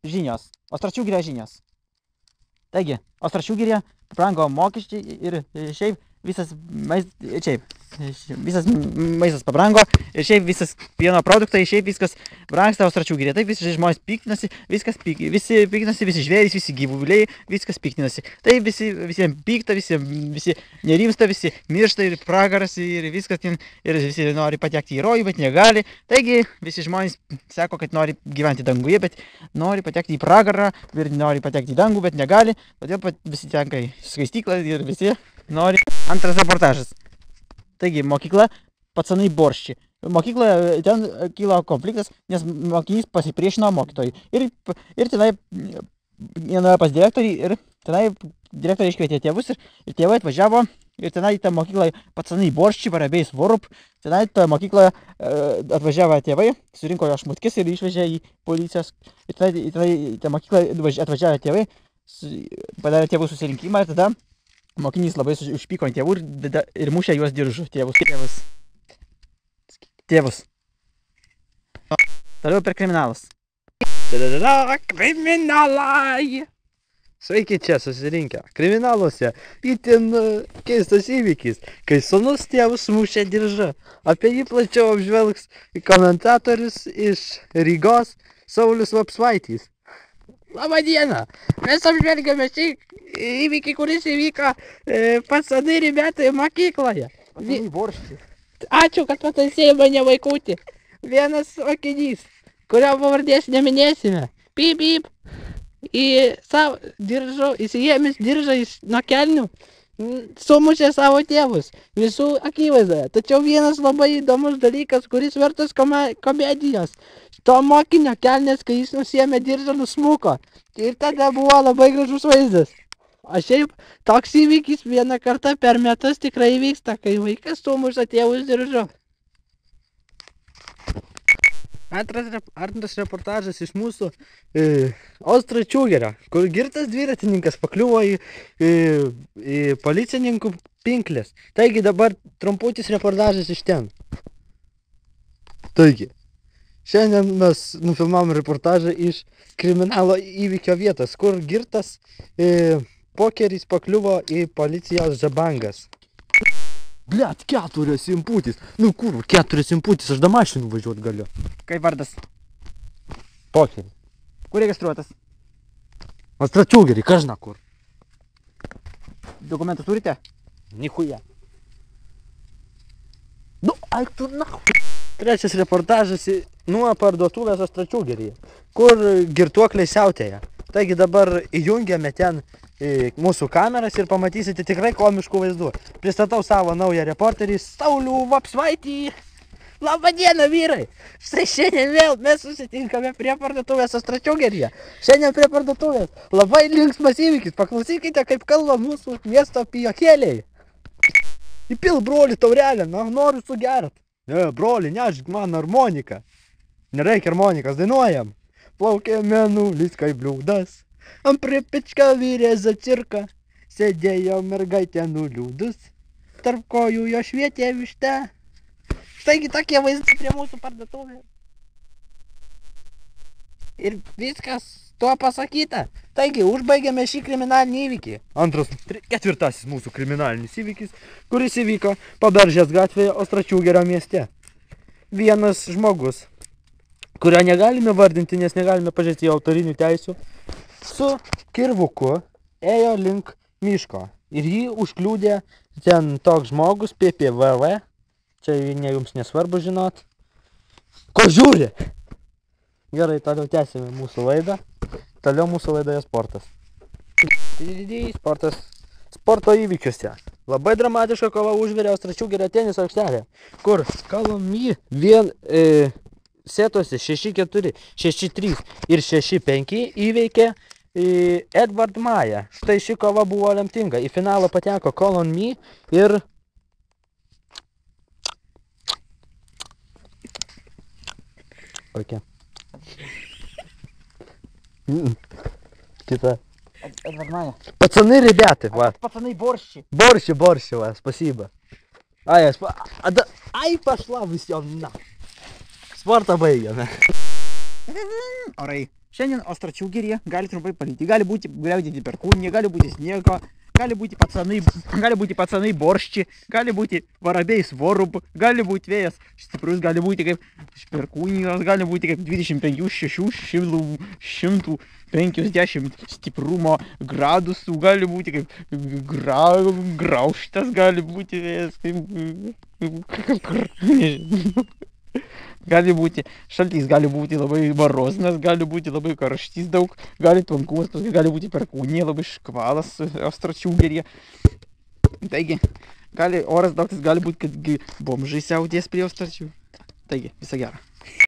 Žinios. Ostračiūgirio žinios. Taigi, Ostračiūgirio pabrango mokesčiai ir šiaip visas maistas pabrango ir šiaip visas pieno produktai, šiaip viskas brangsta Ostračiūgiryje. Taip visi žmonės piktinasi, visi piktinasi, visi žvėrys, visi gyvuliai, viskas piktinasi. Taip visiems pikta, visi nerimsta, visi miršta ir pragaras ir viskas ten, ir visi nori patekti į rojų, bet negali. Taigi visi žmonės sako, kad nori gyventi danguje, bet nori patekti į pragarą ir nori patekti į dangų, bet negali. Todėl visi tenka į skaistyklą ir visi nori. Antras reportažas. Taigi, mokykla pacanai borščiai. Mokykloje ten kilo konfliktas, nes mokinys pasipriešino mokytojui. Ir tenai nuėjo pas direktorį ir tenai direktorė iškvietė tėvus ir tėvai atvažiavo ir tenai tą mokyklą pacanai borščiai, varabėjais vorup. Tenai tą mokyklą atvažiavo tėvai, surinko jo šmutkis ir išvežė į policijos. Ir tenai tą mokyklą atvažiavo tėvai, padarė tėvų susirinkimą ir tada mokinys labai užpyko ant tėvų ir mušė juos diržu. Tėvus. Toliau per kriminalus. Kriminalai! Sveiki čia susirinkę. Kriminaluose itin keistas įvykis, kai sūnus tėvus mušė diržą. Apie jį plačiau apžvelgs komentatorius iš Rygos Saulius Vapsvaitys. Labą dieną! Mes apžvelgiame šį įvykį, kuris įvyko pacanai ribėtai mokykloje. Ačiū, kad pataisėjai mane vaikutį. Vienas mokinys, kurio pavardės neminėsime. Pip, įsiėmęs diržą nuo kelnių, sumušė savo tėvus visų akivaizdoje. Tačiau vienas labai įdomus dalykas, kuris vertas komedijos. To mokinio kelnės, kai jis nusiėmė diržą, nusmuko. Ir tada buvo labai gražus vaizdas. O šiaip toks įvykis vieną kartą per metus tikrai vyksta, kai vaikas sumuša tėvus diržu. Antras reportažas iš mūsų Ostračiūgirio, kur girtas dviratininkas pakliuvo į policininkų pinklės. Taigi dabar trumputis reportažas iš ten. Taigi, šiandien mes nufilmavom reportažą iš kriminalo įvykio vietos, kur girtas pokeris pakliuvo į policijos žabangas. Blet, 4 imputis. Nu kur, 4 imputis, aš da mašinų važiuot galiu. Kaip vardas? Pokeris. Kur registruotas? Ostračiūgirį, kažina kur. Dokumentus turite? Nichuja. Nu, aik tu nahu. Trečias reportažas nuo parduotuvės Ostračiūgiryje, kur girtuokliai siautėja. Taigi dabar įjungiame ten mūsų kameras ir pamatysite tikrai komiškų vaizdų. Pristatau savo naują reporterį Saulių Vapsvaitį. Labą dieną, vyrai! Štai šiandien vėl mes susitinkame prie parduotuvės Ostračiūgiryje. Šiandien prie parduotuvės labai linksmas įvykis. Paklausykite, kaip kalba mūsų miesto pijokėliai. Įpil, broli, taurelę, noriu sugert. Ne, broli, nežik man harmoniką. Nereikia harmonikas, dainuojam. Plaukė mėnulis kaip bliūdas. Ant pripičką vyrėza cirka. Sėdėjo mergaitė nuliūdus. Tarp kojų jo švietė vište. Štaigi tokie vaizdai prie mūsų parduotuvės. Ir viskas tuo pasakyta. Taigi, užbaigėme šį kriminalinį įvykį. Ketvirtasis mūsų kriminalinis įvykis, kuris įvyko Paberžės gatvėje Ostračiūgirio mieste. Vienas žmogus, kurio negalime vardinti, nes negalime pažeisti jo autorinių teisių, su kirvuku ėjo link miško. Ir jį užkliūdė ten toks žmogus, PPVV. Čia ne jums nesvarbu žinot. Ko žiūri? Gerai, toliau tęsime mūsų laidą. Toliau mūsų laidoje sportas. Sporto įvykiuose. Labai dramatiška kova užvirė Ostračiūgirio teniso aikštelė, kur Kalomį vien sėtosi 6-4, 6-3 ir 6-5 įveikė Edvard Maja. Štai ši kova buvo lemtinga. Į finalą pateko Kalomį ir kokia? Kita. Edvard Maja. Пацаны, ребята, вот. Пацаны, борщи. Борщи, вас, спасибо. Ай, пошла вы все на. Спорта бейгана. Orai. Šiandien Ostračiūgiryje gali trumpai palyti. Gali būti griaudinti perkūnija, gali būti sniego, gali būti pacanai boršči, gali būti varabiai svorup, gali būti vėjas stiprus, gali būti kaip perkūnijos, gali būti kaip 25-650 stiprumo gradusų, gali būti kaip graužtas, gali būti vėjas kaip gali būti šaltys, gali būti labai maroznas, gali būti labai karštys daug, gali tvankumas, gali būti perkūnija, labai škvalas Ostračiūgiryje. Taigi, oras daugtas gali būti, kad bomžai siautės prie Ostračių. Taigi, visą gerą.